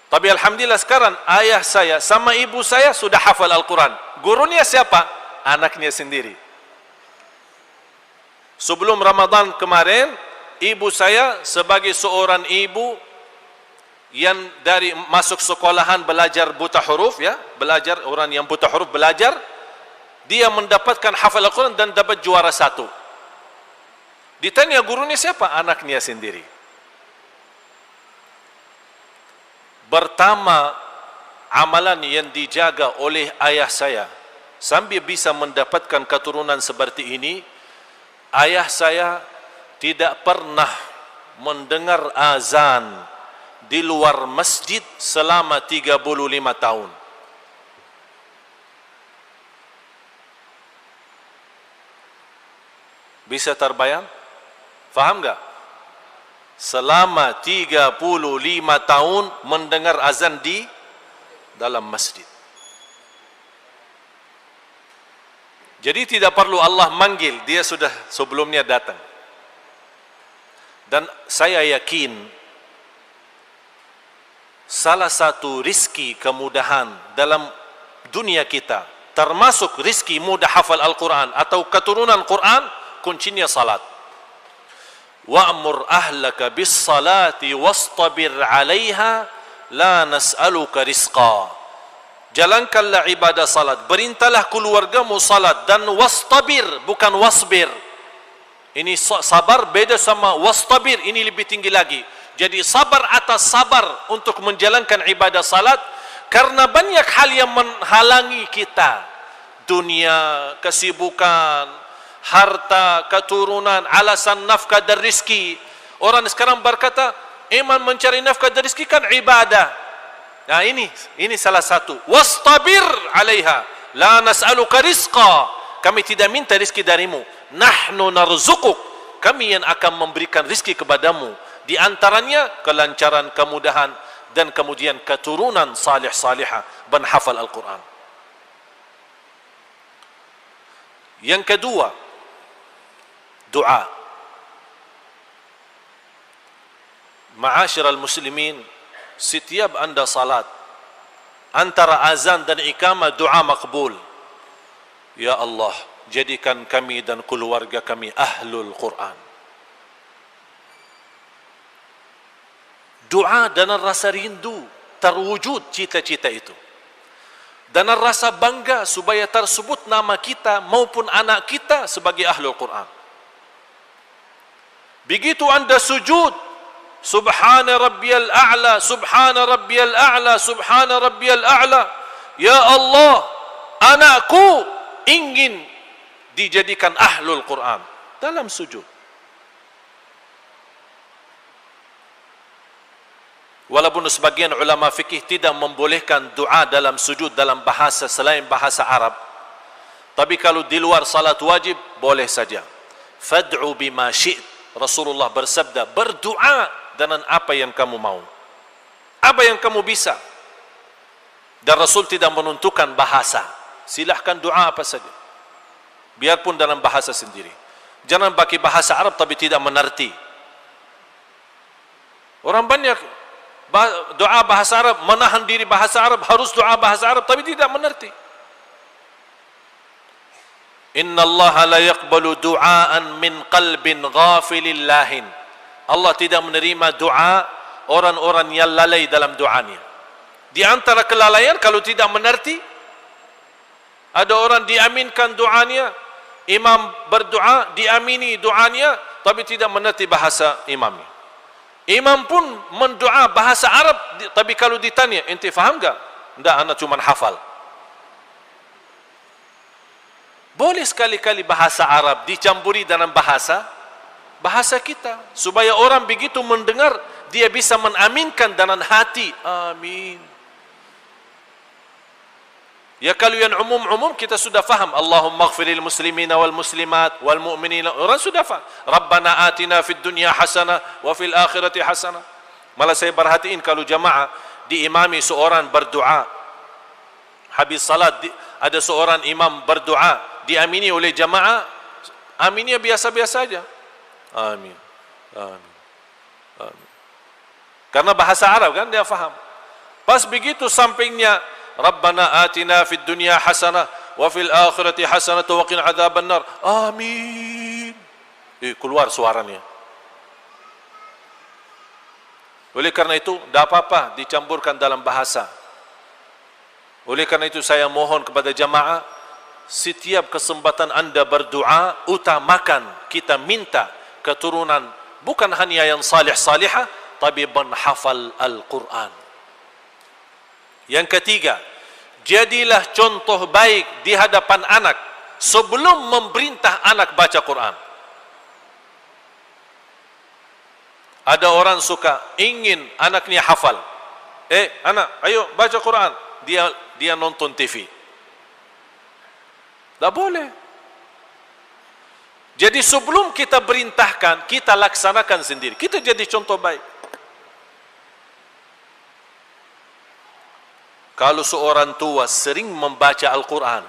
Tapi alhamdulillah sekarang ayah saya sama ibu saya sudah hafal Al-Quran. Gurunya siapa? Anaknya sendiri. Sebelum Ramadan kemarin, ibu saya sebagai seorang ibu yang dari masuk sekolahan belajar buta huruf, ya, belajar, orang yang buta huruf belajar, dia mendapatkan hafal Al-Quran dan dapat juara 1. Ditanya gurunya siapa? Anaknya sendiri. Pertama, amalan yang dijaga oleh ayah saya sambil bisa mendapatkan keturunan seperti ini, ayah saya tidak pernah mendengar azan di luar masjid selama 35 tahun. Bisa terbayang? Faham enggak? Selama 35 tahun mendengar azan di dalam masjid. Jadi tidak perlu Allah manggil, dia sudah sebelumnya datang. Dan saya yakin salah satu rizki kemudahan dalam dunia kita, termasuk rizki mudah hafal Al-Quran atau keturunan Quran, kuncinya salat. Wa'mur ahlaka bis salati wastabir 'alaiha la nas'aluka rizqa. jalankanlah ibadah salat, perintahlah keluargamu salat, dan wastabir, bukan wasbir. Ini sabar beda sama wastabir, ini lebih tinggi lagi. Jadi sabar atas sabar untuk menjalankan ibadah salat, karena banyak hal yang menghalangi kita. Dunia, kesibukan, harta, keturunan, alasan nafkah dan rizki. Orang sekarang berkata, iman mencari nafkah dan rizki kan ibadah. Nah ini salah satu. Wastabir alaiha, la nas'aluka rizqa. Kami tidak minta rizki darimu. Nahnu narzukuk. Kami yang akan memberikan rizki kepadamu. Di antaranya kelancaran, kemudahan, dan kemudian keturunan salih-salihah penghafal Al-Quran. Yang kedua, doa. Ma'asyiral muslimin, setiap anda salat, antara azan dan iqamah doa makbul. Ya Allah, jadikan kami dan keluarga kami ahlul Quran. Doa dan rasa rindu terwujud cita-cita itu, dan rasa bangga supaya tersebut nama kita maupun anak kita sebagai ahlul Quran. Begitu anda sujud, subhana rabbiyal a'la, subhana rabbiyal a'la, subhana rabbiyal a'la. Ya Allah, anakku ingin dijadikan ahlul Quran dalam sujud. Walaupun sebagian ulama fikih tidak membolehkan doa dalam sujud dalam bahasa selain bahasa Arab, tapi kalau di luar salat wajib boleh saja. Fad'u bima syi'at. Rasulullah bersabda, berdoa dengan apa yang kamu mau, apa yang kamu bisa. Dan Rasul tidak menentukan bahasa. Silahkan doa apa saja, biarpun dalam bahasa sendiri. Jangan pakai bahasa Arab tapi tidak mengerti. Orang banyak doa bahasa Arab, menahan diri bahasa Arab, harus doa bahasa Arab tapi tidak mengerti. Inna Allah la yaqbalu du'aan min qalbin ghafilin lahin. Allah tidak menerima doa orang-orang yang lalai dalam doanya. Di antara kelalaian kalau tidak mengerti, ada orang diaminkan doanya, imam berdoa diamini doanya tapi tidak mengerti bahasa imamnya. Imam pun mendoa bahasa Arab, tapi kalau ditanya, ente faham enggak? Enggak, anak cuma hafal. Boleh sekali-kali bahasa Arab dicampuri dengan bahasa kita, supaya orang begitu mendengar, dia bisa menaminkan dengan hati. Amin. Ya kalau yang umum-umum kita sudah faham. Allahumma ighfiril muslimina wal muslimat wal mu'minina. Orang sudah faham. Rabbana atina fid dunya hasanah wa fil akhirati hasanah. Malah saya perhatiin kalau jamaah diimami seorang berdoa, habis salat ada seorang imam berdoa, diamini oleh jamaah, aminnya biasa-biasa saja. Amin. Amin. Amin. Karena bahasa Arab kan dia faham. Pas begitu sampingnya Rabbana atina fid dunya hasanah wa fil akhirati hasanah wa qina adzabannar. Amin. Keluar suaranya. Oleh karena itu, tidak apa-apa dicampurkan dalam bahasa. Oleh karena itu saya mohon kepada jamaah, setiap kesempatan anda berdoa, utamakan kita minta keturunan bukan hanya yang salih-salihah, tapi menghafal Al-Quran. Yang ketiga, jadilah contoh baik di hadapan anak sebelum memerintah anak baca Quran. Ada orang suka ingin anaknya hafal. Anak, ayo baca Quran. Dia nonton TV. Tak boleh. Jadi sebelum kita perintahkan, kita laksanakan sendiri. Kita jadi contoh baik. Kalau seorang tua sering membaca Al-Quran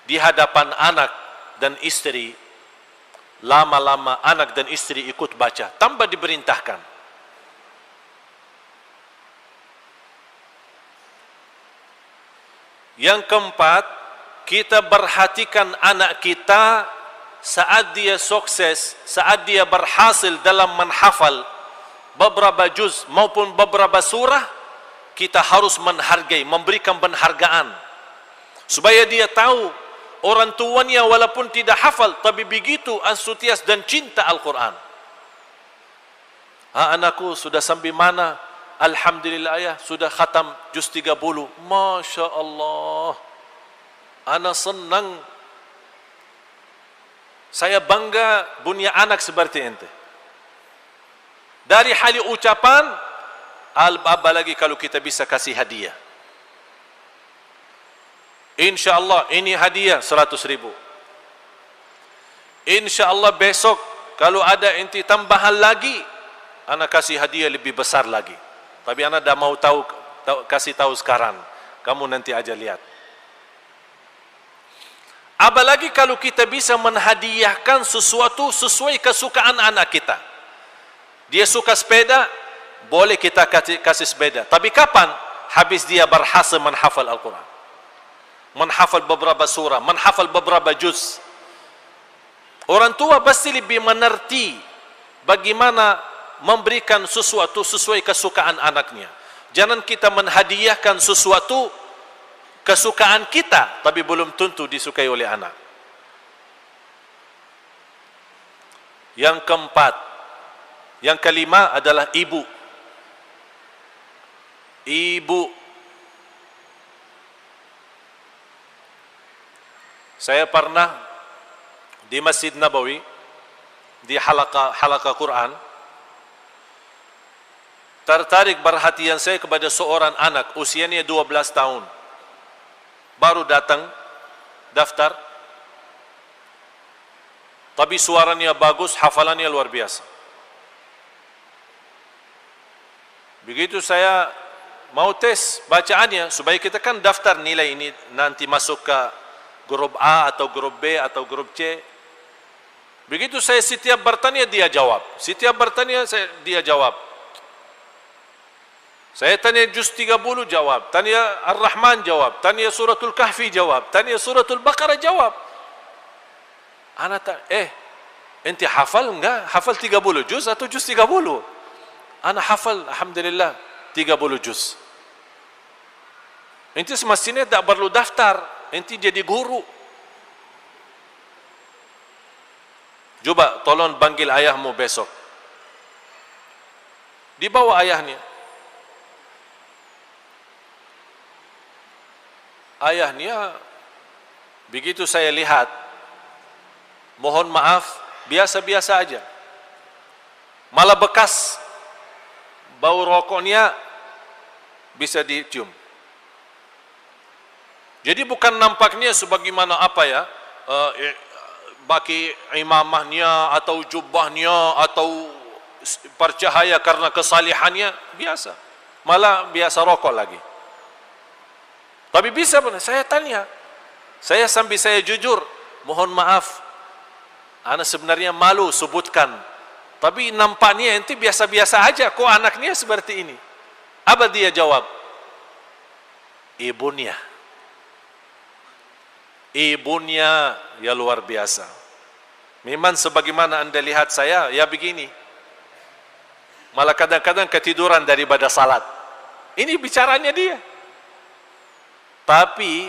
di hadapan anak dan istri, lama-lama anak dan istri ikut baca tanpa diperintahkan. Yang keempat, kita perhatikan anak kita saat dia sukses, saat dia berhasil dalam menghafal beberapa juz maupun beberapa surah, kita harus menghargai, memberikan penghargaan supaya dia tahu orang tuanya walaupun tidak hafal tapi begitu antusias dan cinta Al-Quran. Anakku sudah sampai mana? Alhamdulillah ayah, sudah khatam juz 30. Masya Allah, anak senang. Saya bangga punya anak seperti ente. Dari hal ucapan, apalagi kalau kita bisa kasih hadiah. Insya Allah ini hadiah 100.000. Insya Allah besok kalau ada ente tambahan lagi, anak kasih hadiah lebih besar lagi. Tapi anak dah mau kasih tahu sekarang. Kamu nanti aja lihat. Apalagi kalau kita bisa menhadiahkan sesuatu sesuai kesukaan anak kita. Dia suka sepeda, boleh kita kasih sepeda. Tapi kapan? Habis dia berhasil menghafal Al-Quran, menghafal beberapa surah, menghafal beberapa juz. Orang tua pasti lebih mengerti bagaimana memberikan sesuatu sesuai kesukaan anaknya. Jangan kita menhadiahkan sesuatu kesukaan kita tapi belum tentu disukai oleh anak. Yang keempat, yang kelima adalah ibu. Ibu. Saya pernah di Masjid Nabawi di halaqah Quran, tertarik perhatian saya kepada seorang anak usianya 12 tahun. Baru datang daftar, tapi suaranya bagus, hafalannya luar biasa. Begitu saya mau tes bacaannya, supaya kita kan daftar nilai ini nanti masuk ke grup A atau grup B atau grup C. Begitu saya setiap bertanya dia jawab, setiap bertanya dia jawab. Saya tanya juz 30 jawab, tanya Ar-Rahman jawab, tanya suratul Kahfi jawab, tanya suratul Baqarah jawab. Anak ente hafal enggak? Hafal 30 juz atau juz 30? Anak hafal alhamdulillah 30 juz. Ente semestinya tak perlu daftar, ente jadi guru. Coba tolong panggil ayahmu besok. Dibawa ayahnya. Ayahnya, begitu saya lihat, mohon maaf, biasa-biasa aja. Malah bekas bau rokoknya bisa dicium. Jadi bukan nampaknya sebagaimana apa ya, baki imamahnya atau jubahnya atau percahaya karena kesalihannya, biasa. Malah biasa rokok lagi. Tapi bisa pun, saya tanya, saya sambil saya jujur, mohon maaf, anak sebenarnya malu sebutkan, tapi nampaknya ente biasa-biasa aja, kok anaknya seperti ini. Apa dia jawab? Ibunya. Ibunya ya luar biasa. Memang sebagaimana anda lihat saya, ya begini. Malah kadang-kadang ketiduran daripada salat. Ini bicaranya dia. Tapi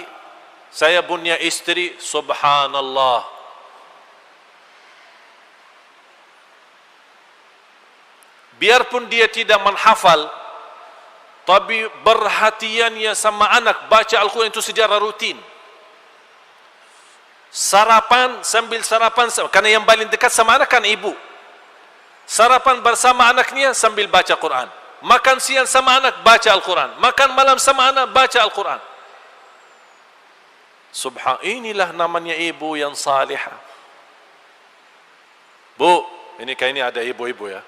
saya punya istri, subhanallah, biarpun dia tidak menghafal, tapi perhatiannya sama anak, baca Al-Quran itu secara rutin. Sarapan, sambil sarapan, karena yang paling dekat sama anak kan ibu. Sarapan bersama anaknya sambil baca Quran. Makan siang sama anak, baca Al-Quran. Makan malam sama anak, baca Al-Quran. Inilah namanya ibu yang salihah. Bu, ini kayaknya ada ibu-ibu ya.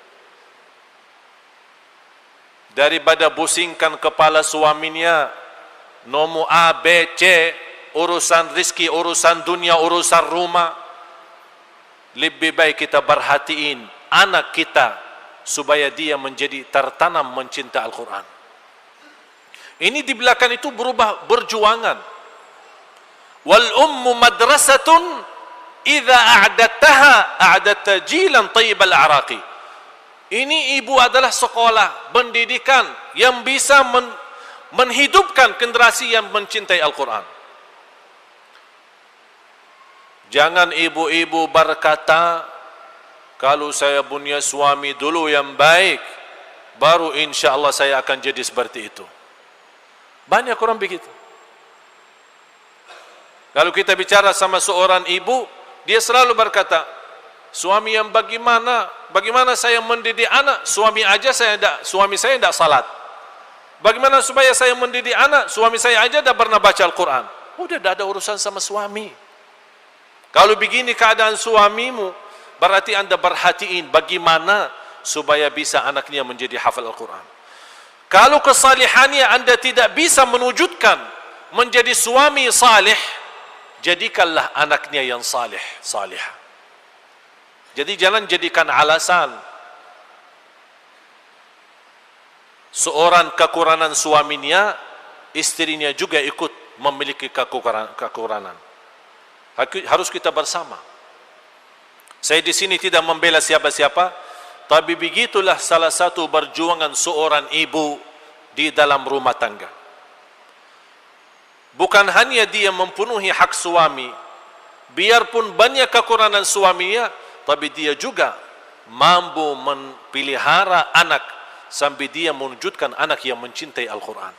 Daripada pusingkan kepala suaminya, nomor A, B, C, urusan rizki, urusan dunia, urusan rumah, lebih baik kita perhatiin anak kita supaya dia menjadi tertanam mencinta Al-Quran. Ini di belakang itu berubah berjuangan. Wal ummu madrasatun idza a'dadtaha a'dadta jilan tayyibal a'raqi. Ini ibu adalah sekolah pendidikan yang bisa menghidupkan generasi yang mencintai Al-Quran. Jangan ibu-ibu berkata, kalau saya punya suami dulu yang baik, baru insya Allah saya akan jadi seperti itu. Banyak orang begitu. Kalau kita bicara sama seorang ibu, dia selalu berkata, suami yang bagaimana saya mendidik anak, suami saya tidak salat. Bagaimana supaya saya mendidik anak, suami saya aja tidak pernah baca Al-Quran. Udah tidak ada urusan sama suami. Kalau begini keadaan suamimu, berarti anda perhatiin bagaimana supaya bisa anaknya menjadi hafal Al-Quran. Kalau kesalihannya anda tidak bisa menwujudkan menjadi suami salih, jadikanlah anaknya yang salih, salihah. Jadi jangan jadikan alasan seorang kekurangan suaminya, istrinya juga ikut memiliki kekurangan. Harus kita bersama. Saya di sini tidak membela siapa-siapa, tapi begitulah salah satu perjuangan seorang ibu di dalam rumah tangga. Bukan hanya dia mempenuhi hak suami, biarpun banyak kekurangan suaminya, tapi dia juga mampu mempelihara anak sampai dia mewujudkan anak yang mencintai Al-Quran.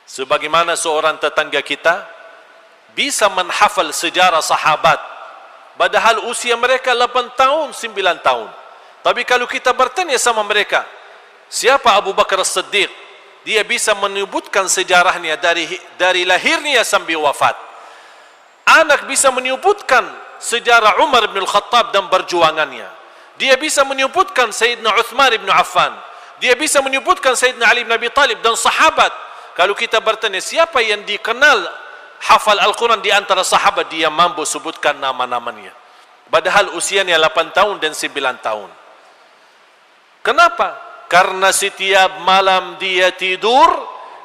Sebagaimana seorang tetangga kita bisa menghafal sejarah sahabat, padahal usia mereka 8 tahun, 9 tahun. Tapi kalau kita bertanya sama mereka, siapa Abu Bakar As-Siddiq? Dia bisa menyebutkan sejarahnya dari lahirnya sampai wafat. Anak bisa menyebutkan sejarah Umar bin Al-Khattab dan perjuangannya. Dia bisa menyebutkan Sayyidina Uthman bin Affan. Dia bisa menyebutkan Sayyidina Ali bin Abi Talib dan sahabat. Kalau kita bertanya siapa yang dikenal hafal Al-Quran di antara sahabat, dia mampu sebutkan nama-namanya. Padahal usianya 8 tahun dan 9 tahun. Kenapa? Karena setiap malam dia tidur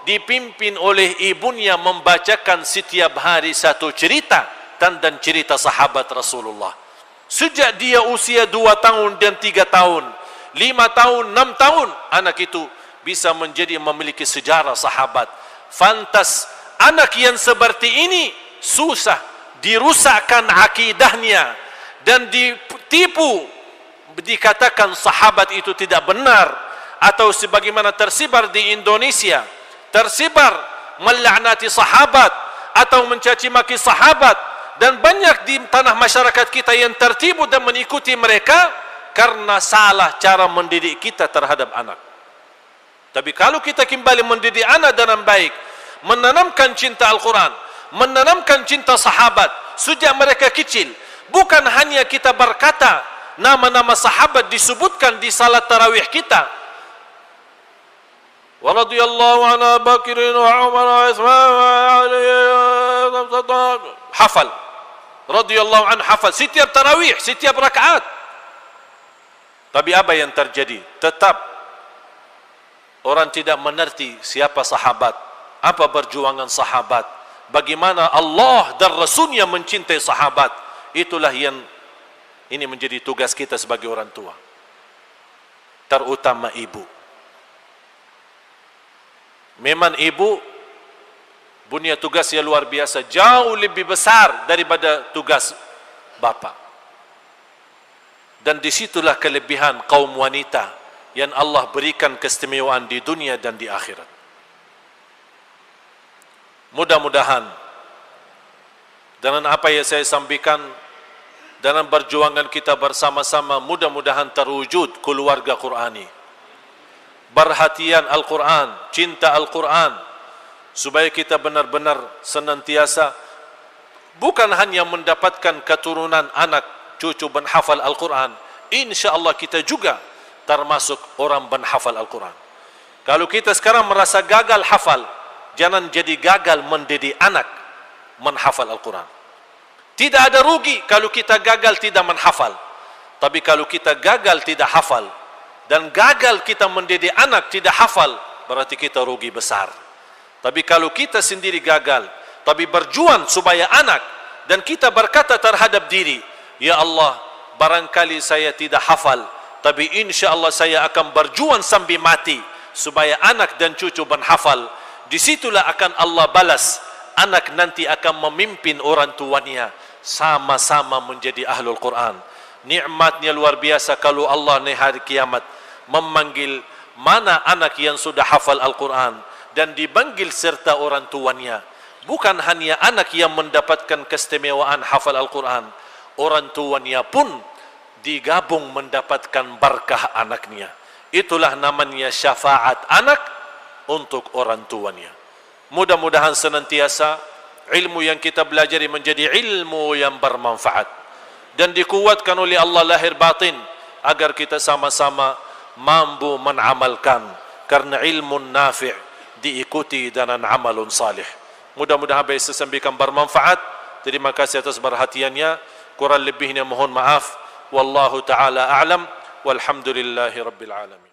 dipimpin oleh ibunya membacakan setiap hari satu cerita dan cerita sahabat Rasulullah. Sejak dia usia 2 tahun dan 3 tahun, 5 tahun, 6 tahun, anak itu bisa memiliki sejarah sahabat. Fantas anak yang seperti ini susah dirusakkan akidahnya dan ditipu, dikatakan sahabat itu tidak benar, atau sebagaimana tersebar di Indonesia, tersebar melaknati sahabat atau mencaci maki sahabat, dan banyak di tanah masyarakat kita yang tertipu dan mengikuti mereka karena salah cara mendidik kita terhadap anak. Tapi kalau kita kembali mendidik anak dengan baik, menanamkan cinta Al-Quran, menanamkan cinta sahabat sejak mereka kecil, bukan hanya kita berkata nama-nama sahabat disebutkan di salat tarawih kita, wa radhiyallahu anhu Bakrin wa Umar wa Utsman hafal, radhiyallahu anhu hafal setiap tarawih, setiap rakaat. Tapi apa yang terjadi? Tetap orang tidak mengerti siapa sahabat, apa perjuangan sahabat, bagaimana Allah dan Rasulnya mencintai sahabat. Itulah yang ini menjadi tugas kita sebagai orang tua, terutama ibu. Memang ibu punya tugas yang luar biasa, jauh lebih besar daripada tugas bapa. Dan disitulah kelebihan kaum wanita yang Allah berikan keistimewaan di dunia dan di akhirat. Mudah-mudahan dengan apa yang saya sampaikan, dalam perjuangan kita bersama-sama, mudah-mudahan terwujud keluarga Qurani, perhatian Al-Quran, cinta Al-Quran, supaya kita benar-benar senantiasa bukan hanya mendapatkan keturunan anak cucu penghafal Al-Quran, insya Allah kita juga termasuk orang penghafal Al-Quran. Kalau kita sekarang merasa gagal hafal, jangan jadi gagal mendidik anak menghafal Al-Quran. Tidak ada rugi kalau kita gagal tidak menghafal, tapi kalau kita gagal tidak hafal dan gagal kita mendidik anak tidak hafal, berarti kita rugi besar. Tapi kalau kita sendiri gagal, tapi berjuang supaya anak, dan kita berkata terhadap diri, ya Allah, barangkali saya tidak hafal, tapi insya Allah saya akan berjuang sampai mati supaya anak dan cucu menghafal. Disitulah akan Allah balas. Anak nanti akan memimpin orang tuanya, sama-sama menjadi ahlul Quran. Nikmatnya luar biasa kalau Allah di hari kiamat memanggil mana anak yang sudah hafal Al-Quran dan dipanggil serta orang tuanya. Bukan hanya anak yang mendapatkan keistimewaan hafal Al-Quran, orang tuanya pun digabung mendapatkan berkah anaknya. Itulah namanya syafaat anak untuk orang tuanya. Mudah-mudahan senantiasa ilmu yang kita pelajari menjadi ilmu yang bermanfaat dan dikuatkan oleh Allah lahir batin agar kita sama-sama mampu mengamalkan, karena ilmu nafi' diikuti dengan amalun salih. Mudah-mudahan apa yang saya sampaikan bermanfaat. Terima kasih atas perhatiannya. Kurang lebihnya mohon maaf. Wallahu ta'ala a'lam. Walhamdulillahi rabbil alamin.